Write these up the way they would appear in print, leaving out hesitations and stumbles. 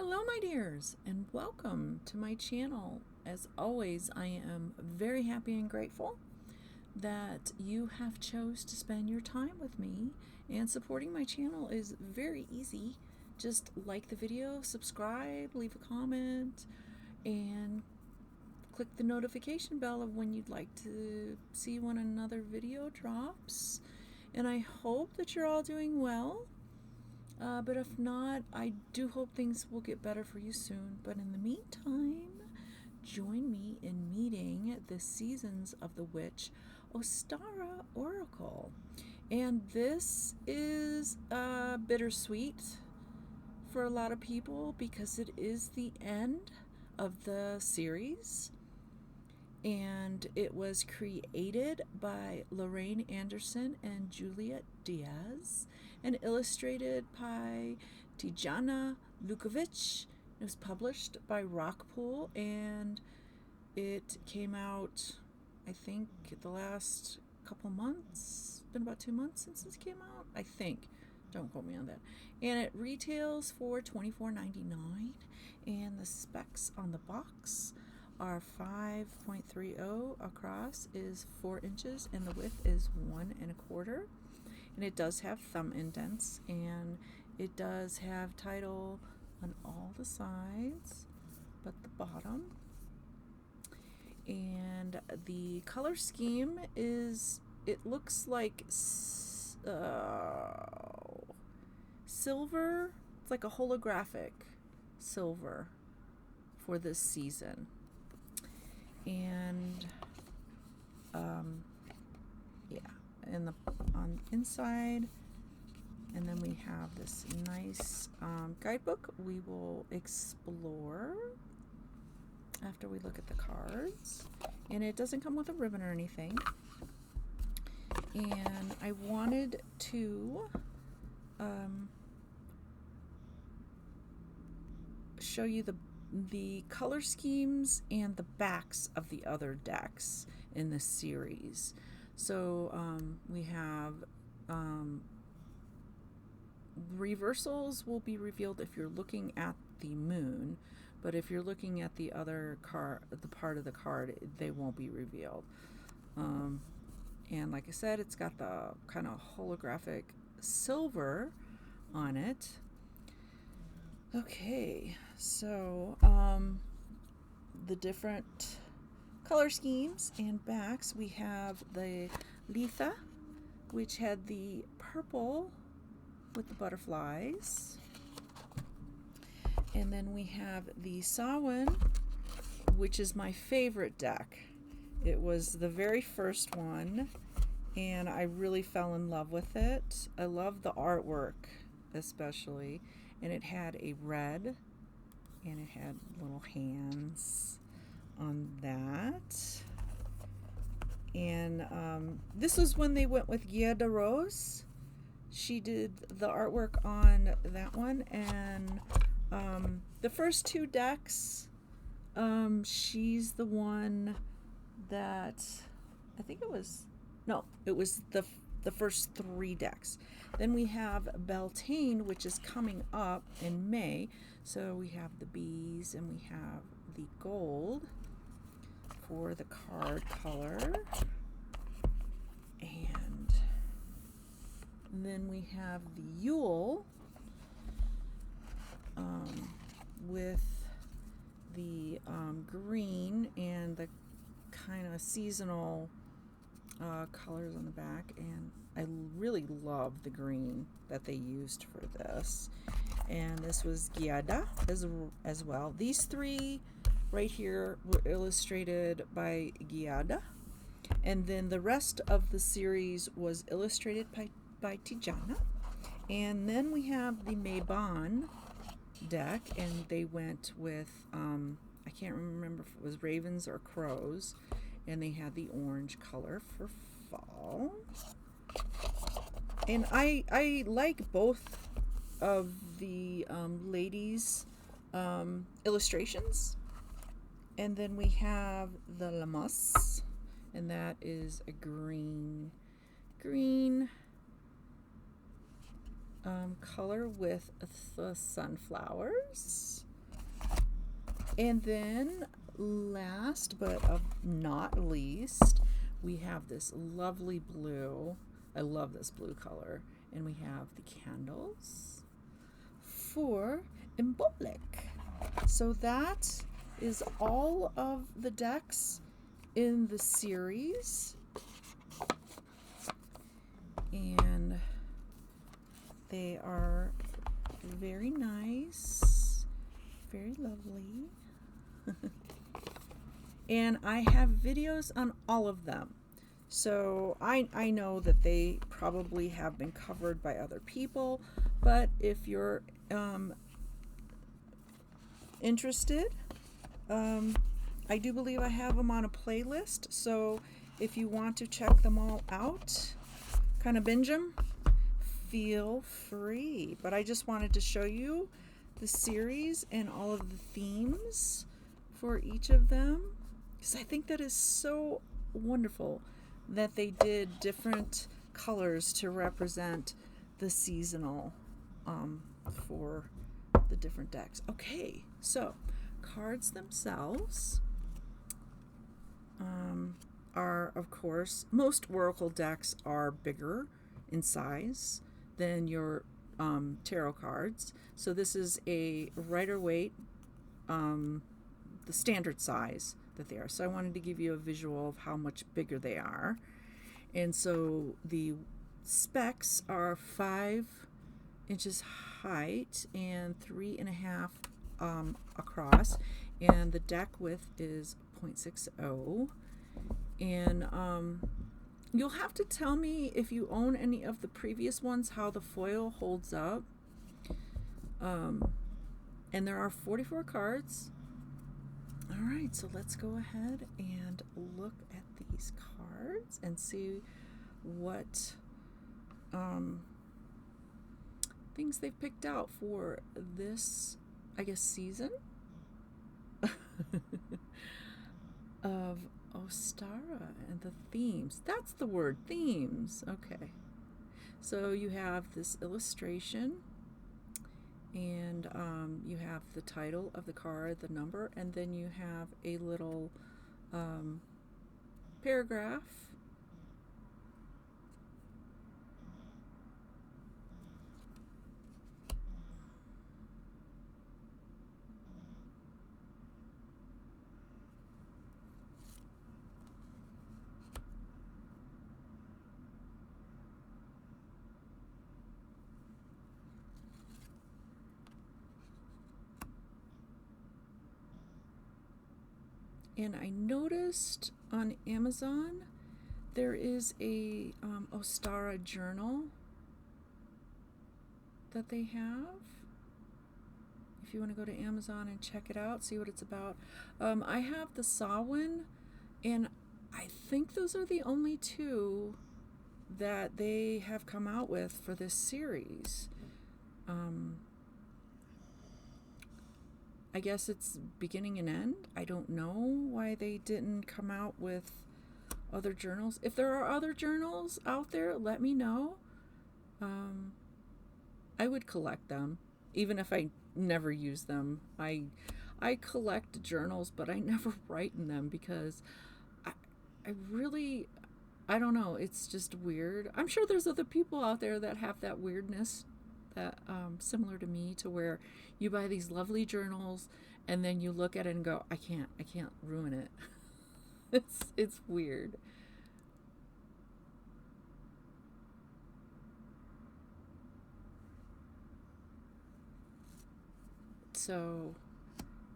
Hello, my dears, and welcome to my channel. As always, I am very happy and grateful that you have chose to spend your time with me, and supporting my channel is very easy. Just like the video, subscribe, leave a comment, and click the notification bell of when you'd like to see when another video drops. And I hope that you're all doing well. But if not, I do hope things will get better for you soon. But in the meantime, join me in meeting the Seasons of the Witch Ostara Oracle. And this is bittersweet for a lot of people because it is the end of the series. And it was created by Lorraine Anderson and Juliet Diaz and illustrated by Tijana Lukovic. It was published by Rockpool, and it came out, I think, the last couple months. It's been about 2 months since this came out, I think. Don't quote me on that. And it retails for $24.99, and the specs on the box are 5.30 across, is 4 inches, and the width is 1 1/4. And it does have thumb indents, and it does have title on all the sides but the bottom. And the color scheme is, it looks like silver. It's like a holographic silver for this season. And and on inside, and then we have this nice guidebook we will explore after we look at the cards. And it doesn't come with a ribbon or anything. And I wanted to show you the color schemes and the backs of the other decks in this series. So we have reversals will be revealed if you're looking at the moon, but if you're looking at the other card, the part of the card, they won't be revealed. And like I said, it's got the kind of holographic silver on it. Okay, so the different color schemes and backs, we have the Litha, which had the purple with the butterflies. And then we have the Samhain, which is my favorite deck. It was the very first one, and I really fell in love with it. I love the artwork especially. And it had a red, and it had little hands on that. And this was when they went with Guia de Rose. She did the artwork on that one. And the first 2 decks, she's the one that, I think it was, no, it was the first 3 decks. Then we have Beltane, which is coming up in May. So we have the bees, and we have the gold for the card color. And then we have the Yule with the green and the kind of seasonal colors on the back, and I really love the green that they used for this. And this was Giada as well. These 3 right here were illustrated by Giada, and then the rest of the series was illustrated by Tijana. And then we have the Mabon deck, and they went with I can't remember if it was ravens or crows, and they had the orange color for fall. And I like both of the ladies' illustrations. And then we have the Lamas, and that is a green color with the sunflowers. And then last but not least, we have this lovely blue. I love this blue color. And we have the candles for Imbolc. So that is all of the decks in the series. And they are very nice, very lovely. And I have videos on all of them. So I know that they probably have been covered by other people, but if you're interested, I do believe I have them on a playlist. So if you want to check them all out, kind of binge them, feel free. But I just wanted to show you the series and all of the themes for each of them, because I think that is so wonderful that they did different colors to represent the seasonal for the different decks. Okay, so cards themselves are, of course, most Oracle decks are bigger in size than your tarot cards. So this is a Rider-Waite, the standard size that they are. So I wanted to give you a visual of how much bigger they are. And so the specs are 5 inches height and 3.5 across, and the deck width is 0.60. And you'll have to tell me if you own any of the previous ones how the foil holds up. And there are 44 cards. All right, so let's go ahead and look at these cards and see what things they've picked out for this, I guess, season of Ostara and the themes. That's the word, themes. Okay. So you have this illustration, and you have the title of the card, the number, and then you have a little paragraph. And I noticed on Amazon there is a Ostara journal that they have. If you want to go to Amazon and check it out, see what it's about. I have the Samhain, and I think those are the only two that they have come out with for this series. I guess it's beginning and end. I don't know why they didn't come out with other journals. If there are other journals out there, let me know. I would collect them, even if I never use them. I collect journals, but I never write in them because I really, I don't know. It's just weird. I'm sure there's other people out there that have that weirdness, that similar to me, to where you buy these lovely journals and then you look at it and go, I can't ruin it. It's weird. So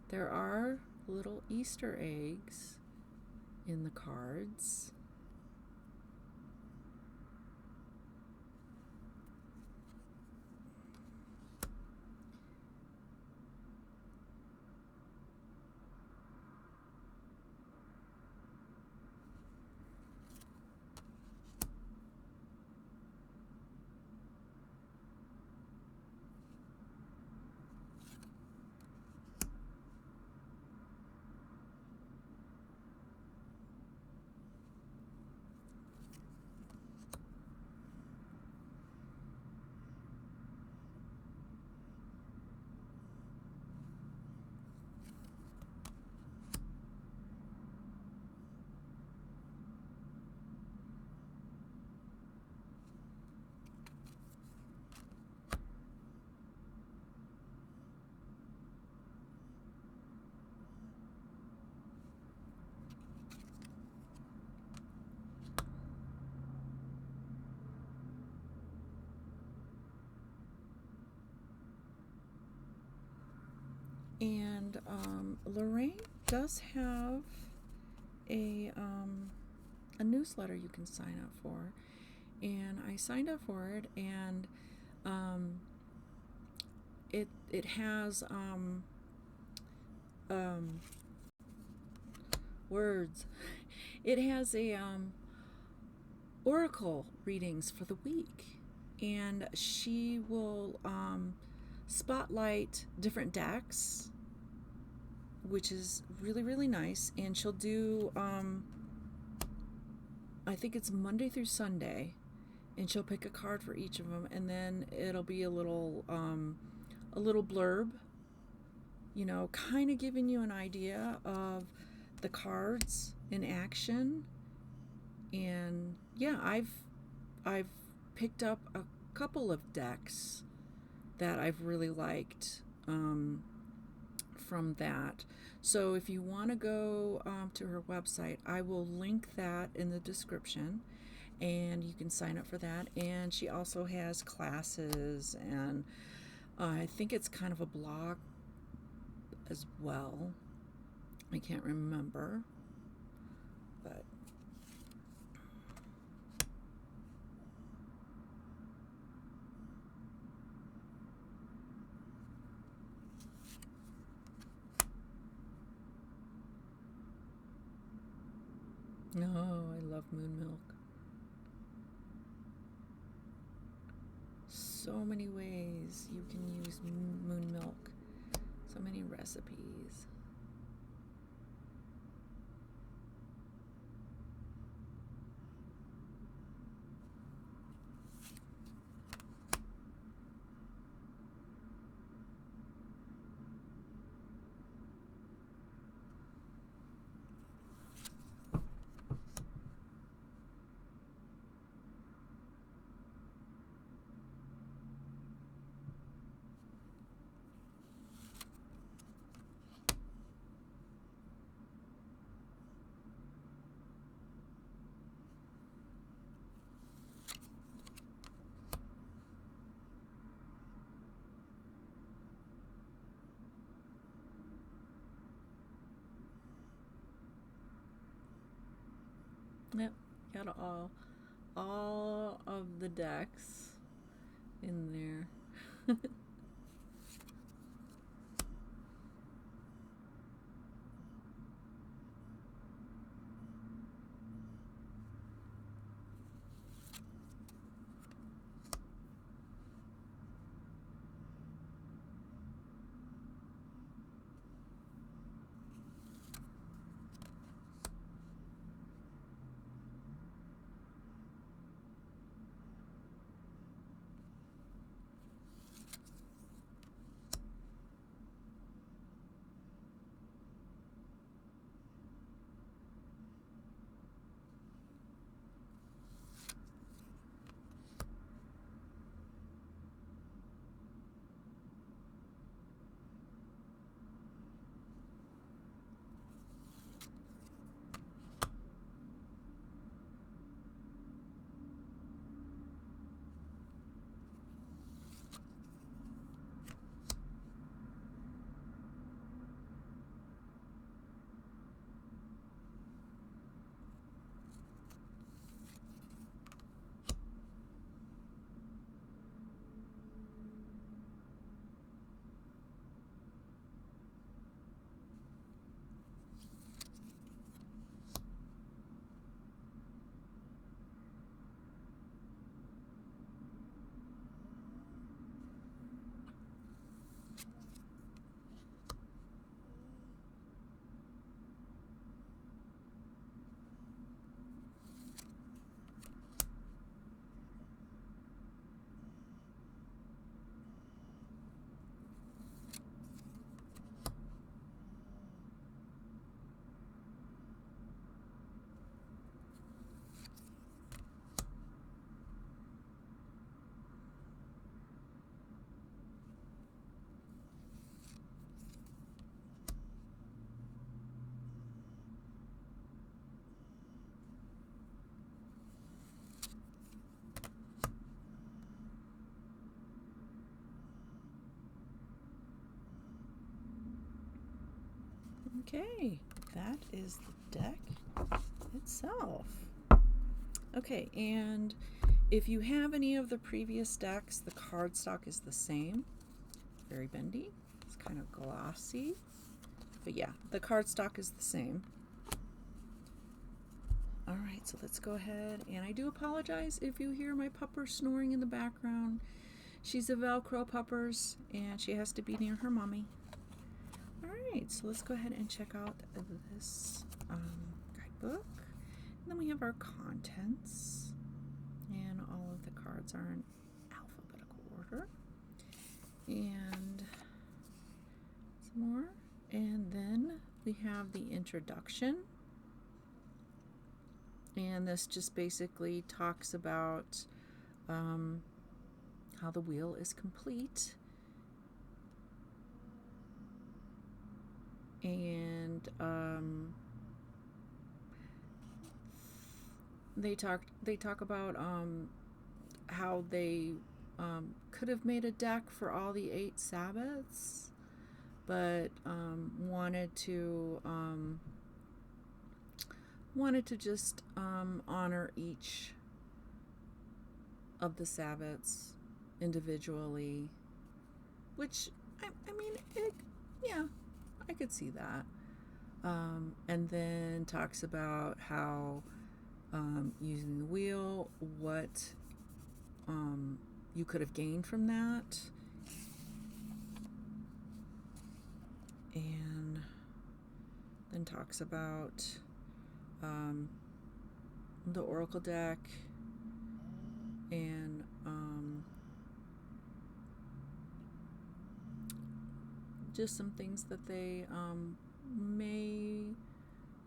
there are little Easter eggs in the cards. And Lorraine does have a a newsletter you can sign up for, and I signed up for it, and um, it has um, words. It has a oracle readings for the week, and she will spotlight different decks, which is really really nice. And she'll do I think it's Monday through Sunday, and she'll pick a card for each of them, and then it'll be a little blurb, you know, kind of giving you an idea of the cards in action. And yeah, I've picked up a couple of decks that I've really liked from that. So if you want to go to her website, I will link that in the description, and you can sign up for that. And she also has classes, and I think it's kind of a blog as well. I can't remember, but no, I love moon milk. So many ways you can use moon milk. So many recipes. Yep, got all of the decks in there. Okay, that is the deck itself. Okay, and if you have any of the previous decks, the cardstock is the same. Very bendy. It's kind of glossy. But yeah, the cardstock is the same. All right, so let's go ahead. And I do apologize if you hear my pupper snoring in the background. She's a Velcro puppers, and she has to be near her mommy. All right, so let's go ahead and check out this guidebook. And then we have our contents, and all of the cards are in alphabetical order. And some more. And then we have the introduction. And this just basically talks about how the wheel is complete. And they talk about how they could have made a deck for all the 8 Sabbaths, but wanted to just honor each of the Sabbaths individually, which I mean, yeah, I could see that. And then talks about how using the wheel, what you could have gained from that, and then talks about the Oracle deck and just some things that they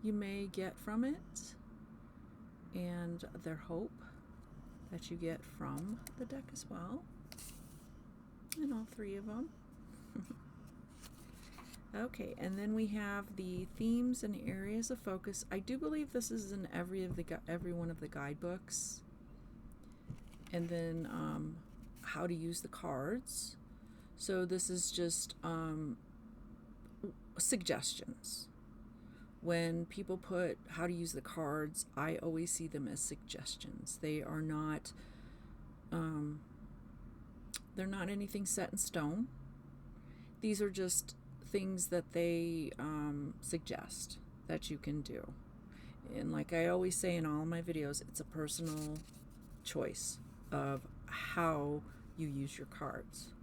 you may get from it, and their hope that you get from the deck as well, and all 3 of them. Okay, and then we have the themes and areas of focus. I do believe this is in every one of the guidebooks. And then how to use the cards. So this is just suggestions. When people put how to use the cards, I always see them as suggestions. They are not they're not anything set in stone. These are just things that they suggest that you can do. And like I always say in all of my videos, it's a personal choice of how you use your cards.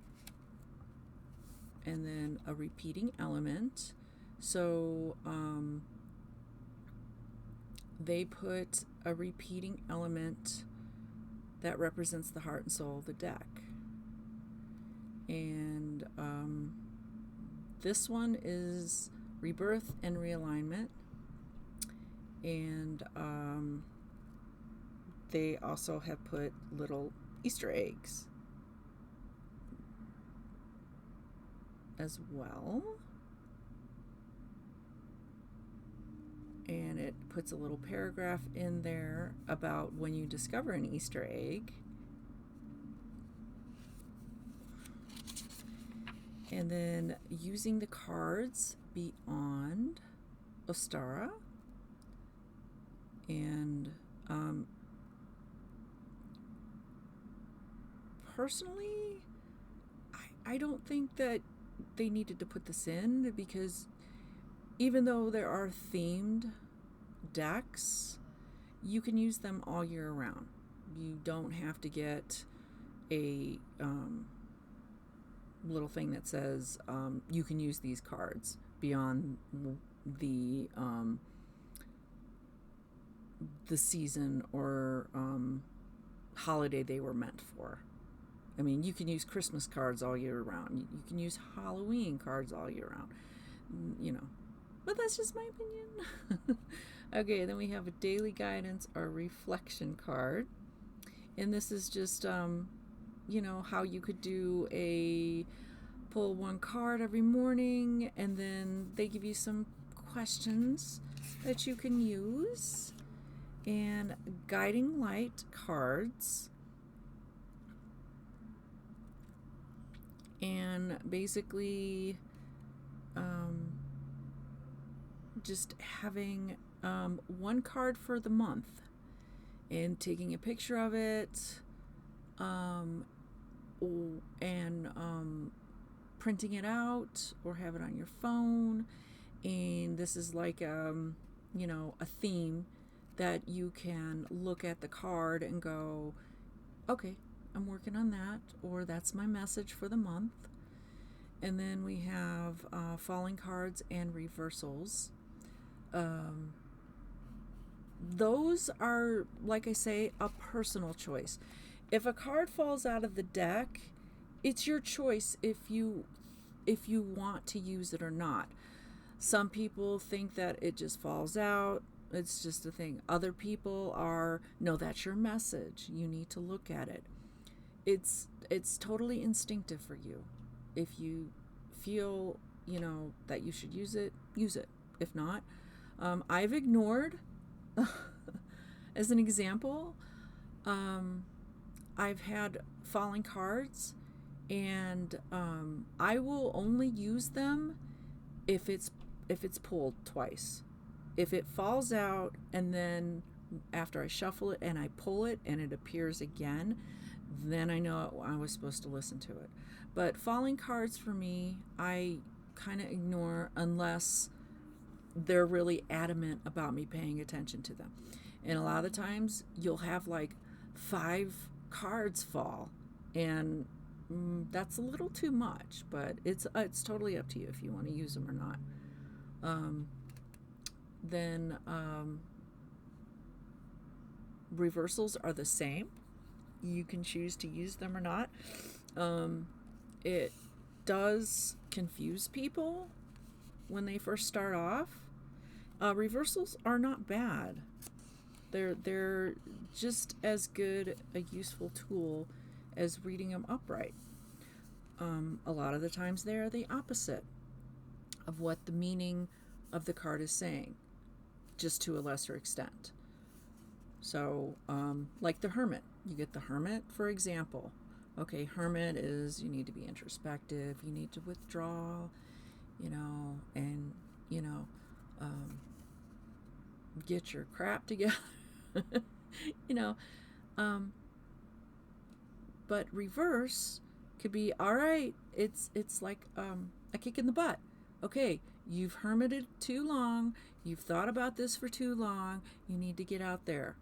And then a repeating element. So they put a repeating element that represents the heart and soul of the deck. And this one is rebirth and realignment. And they also have put little Easter eggs as well. And it puts a little paragraph in there about when you discover an Easter egg. And then using the cards beyond Ostara. And personally, I don't think that they needed to put this in, because even though there are themed decks, you can use them all year round. You don't have to get a little thing that says you can use these cards beyond the season or holiday they were meant for. I mean, you can use Christmas cards all year round. You can use Halloween cards all year round, you know. But that's just my opinion. Okay, then we have a daily guidance or reflection card. And this is just, you know, how you could do pull one card every morning, and then they give you some questions that you can use. And guiding light cards. And basically, just having one card for the month and taking a picture of it, and printing it out or have it on your phone. And this is like a theme that you can look at the card and go, okay, I'm working on that, or that's my message for the month. And then we have falling cards and reversals. Those are, like I say, a personal choice. If a card falls out of the deck, it's your choice if you want to use it or not. Some people think that it just falls out. It's just a thing. Other people are, no, that's your message. You need to look at it. It's totally instinctive for you. If you feel, that you should use it, use it. If not, I've ignored, as an example, I've had falling cards, and I will only use them if it's pulled twice. If it falls out and then after I shuffle it and I pull it and it appears again, then I know I was supposed to listen to it. But falling cards for me, I kind of ignore unless they're really adamant about me paying attention to them. And a lot of the times you'll have like 5 cards fall, and that's a little too much, but it's totally up to you if you want to use them or not. Then reversals are the same. You can choose to use them or not. It does confuse people when they first start off. Reversals are not bad. They're just as good a useful tool as reading them upright. A lot of the times they are the opposite of what the meaning of the card is saying, just to a lesser extent. So, like the Hermit. You get the Hermit, for example. Okay, Hermit is you need to be introspective, you need to withdraw, and, get your crap together, but reverse could be, all right, it's like a kick in the butt. Okay, you've hermited too long, you've thought about this for too long, you need to get out there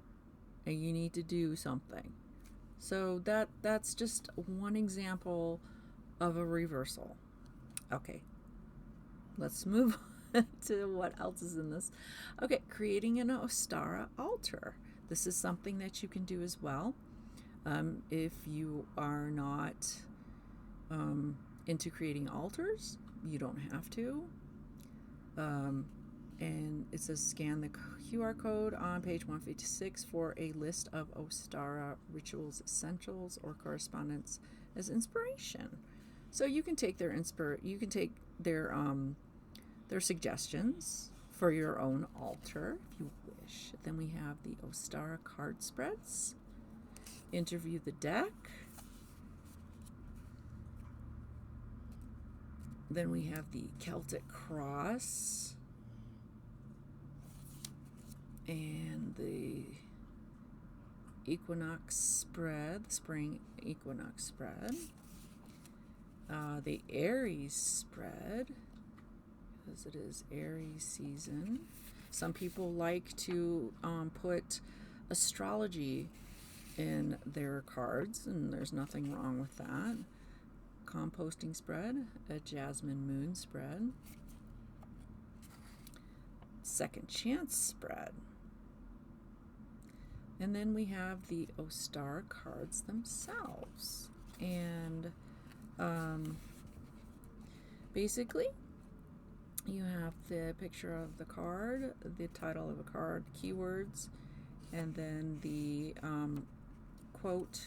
and you need to do something. So that's just one example of a reversal. Okay, let's move on to what else is in this. Okay, creating an Ostara altar. This is something that you can do as well. If you are not into creating altars, you don't have to. And it says scan the QR code on page 156 for a list of Ostara rituals essentials or correspondence as inspiration. So you can take their suggestions for your own altar if you wish. Then we have the Ostara card spreads. Interview the deck. Then we have the Celtic cross and the equinox spread, the spring equinox spread, the Aries spread, because it is Aries season. Some people like to put astrology in their cards, and there's nothing wrong with that. Composting spread, a jasmine moon spread, second chance spread. And then we have the Ostara cards themselves. And basically, you have the picture of the card, the title of a card, keywords, and then the quote,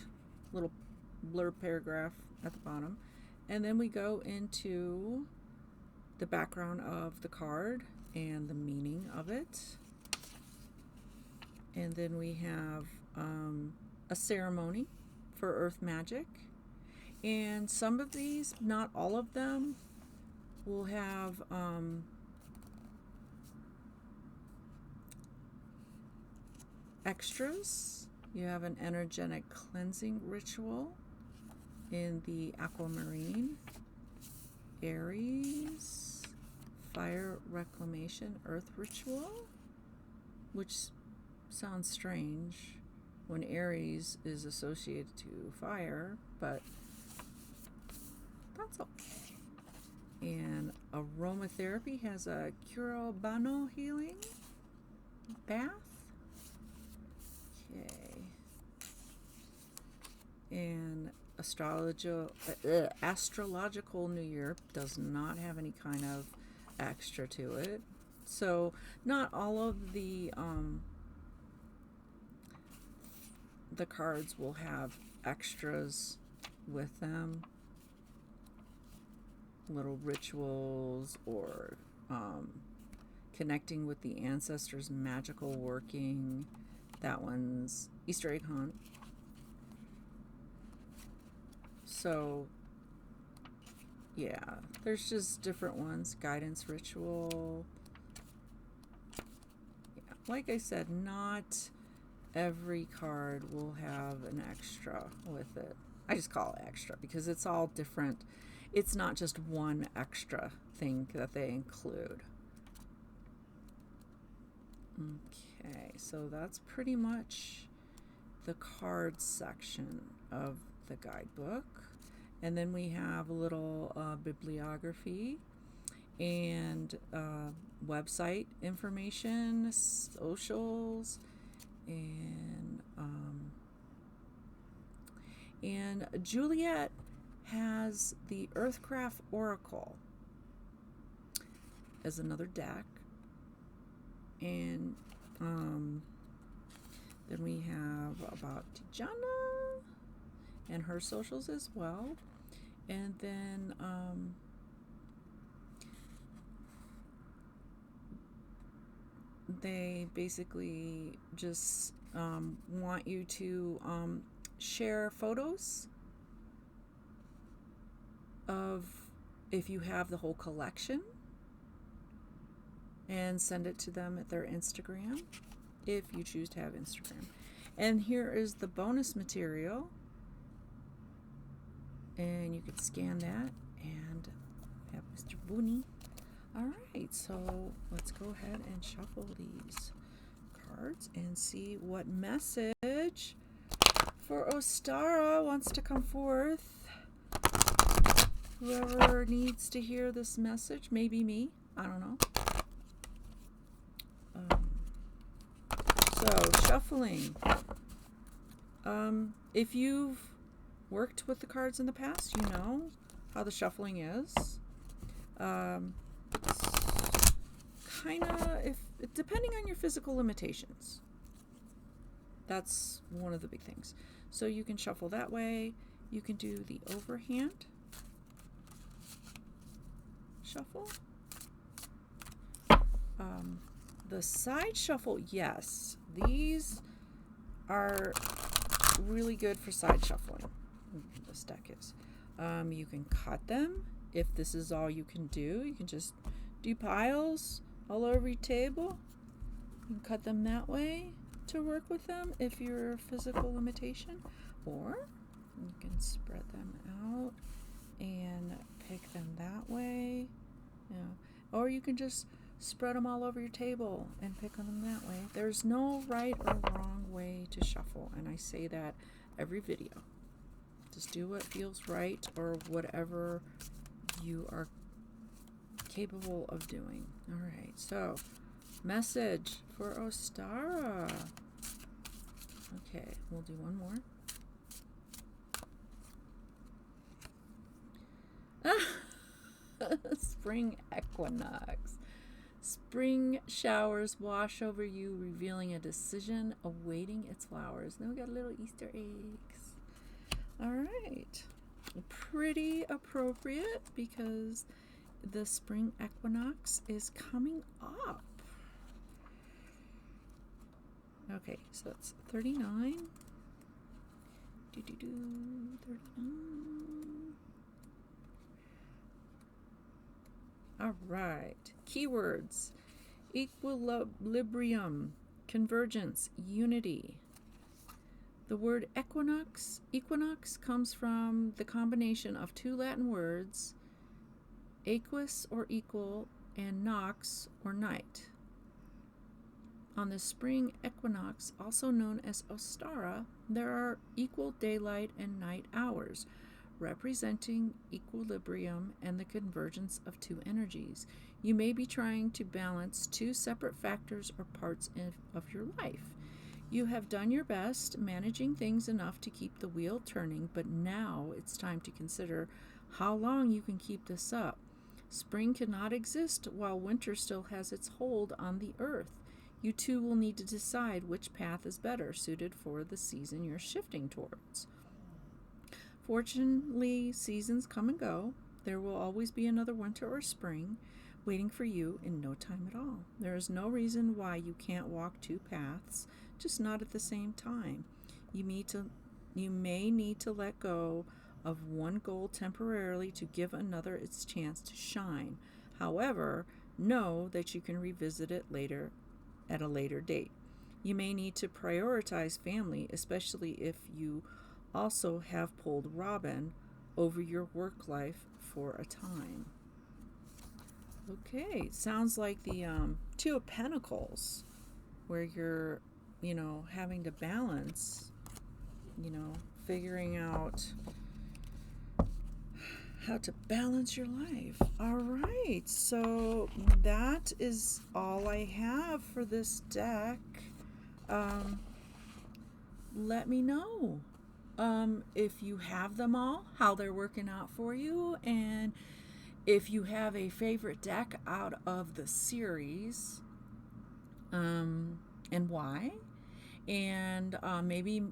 little blurb paragraph at the bottom. And then we go into the background of the card and the meaning of it. And then we have a ceremony for earth magic. And some of these, not all of them, will have extras, you have an energetic cleansing ritual in the aquamarine, Aries, fire reclamation, earth ritual, which sounds strange when Aries is associated to fire, but that's okay. And aromatherapy has a Curabano healing bath. Okay. And astrological New Year does not have any kind of extra to it. So not all of the cards will have extras with them, little rituals or connecting with the ancestors' magical working. That one's Easter egg hunt. So yeah, there's just different ones. Guidance ritual. Yeah, like I said, not every card will have an extra with it. I just call it extra because it's all different. It's not just one extra thing that they include. Okay, so that's pretty much the cards section of the guidebook. And then we have a little bibliography and website information, socials, and Juliet has the Earthcraft Oracle as another deck. And then we have about Tijana and her socials as well. And then they basically just want you to share photos of if you have the whole collection and send it to them at their Instagram if you choose to have Instagram. And here is the bonus material, and you can scan that and have Mr. Booney. All right, so let's go ahead and shuffle these cards and see what message for Ostara wants to come forth. Whoever needs to hear this message, maybe me, I don't know. So shuffling. If you've worked with the cards in the past, you know how the shuffling is. Kind of, depending on your physical limitations. That's one of the big things. So you can shuffle that way. You can do the overhand shuffle. The side shuffle, yes. These are really good for side shuffling. This deck is. You can cut them if this is all you can do. You can just do piles all over your table. You can cut them that way to work with them if you're a physical limitation, or you can spread them out and pick them that way. You know, or you can just spread them all over your table and pick on them that way. There's no right or wrong way to shuffle, and I say that every video. Just do what feels right or whatever you are capable of doing. All right, so message for Ostara. Okay, we'll do one more. Spring equinox. Spring showers wash over you, revealing a decision awaiting its flowers. Then we got little Easter eggs. All right. Pretty appropriate because the spring equinox is coming up. Okay, so that's 39. 39. All right. Keywords. Equilibrium. convergence, unity. The word equinox comes from the combination of two Latin words, equus or equal, and nox or night. On the spring equinox, also known as Ostara, there are equal daylight and night hours, representing equilibrium and the convergence of two energies. You may be trying to balance two separate factors or parts of your life. You have done your best managing things enough to keep the wheel turning, but now it's time to consider how long you can keep this up. Spring cannot exist while winter still has its hold on the earth. You too will need to decide which path is better suited for the season you're shifting towards. Fortunately, seasons come and go. There will always be another winter or spring waiting for you in no time at all. There is no reason why you can't walk two paths, just not at the same time. You may need to let go of one goal temporarily to give another its chance to shine. However, know that you can revisit it later at a later date. You may need to prioritize family, especially if you also have pulled Robin over your work life for a time. Okay, sounds like the Two of Pentacles, where you're, having to balance, figuring out how to balance your life. All right, so that is all I have for this deck. Let me know if you have them all, how they're working out for you, and if you have a favorite deck out of the series, and why. And maybe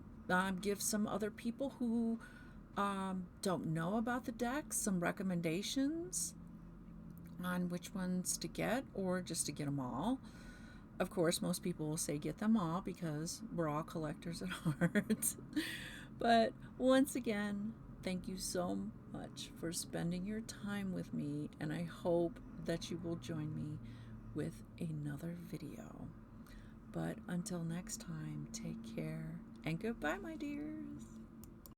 give some other people who don't know about the decks some recommendations on which ones to get, or just to get them all. Of course, most people will say get them all because we're all collectors at heart. But once again, thank you so much for spending your time with me, and I hope that you will join me with another video. But until next time, take care and goodbye, my dears.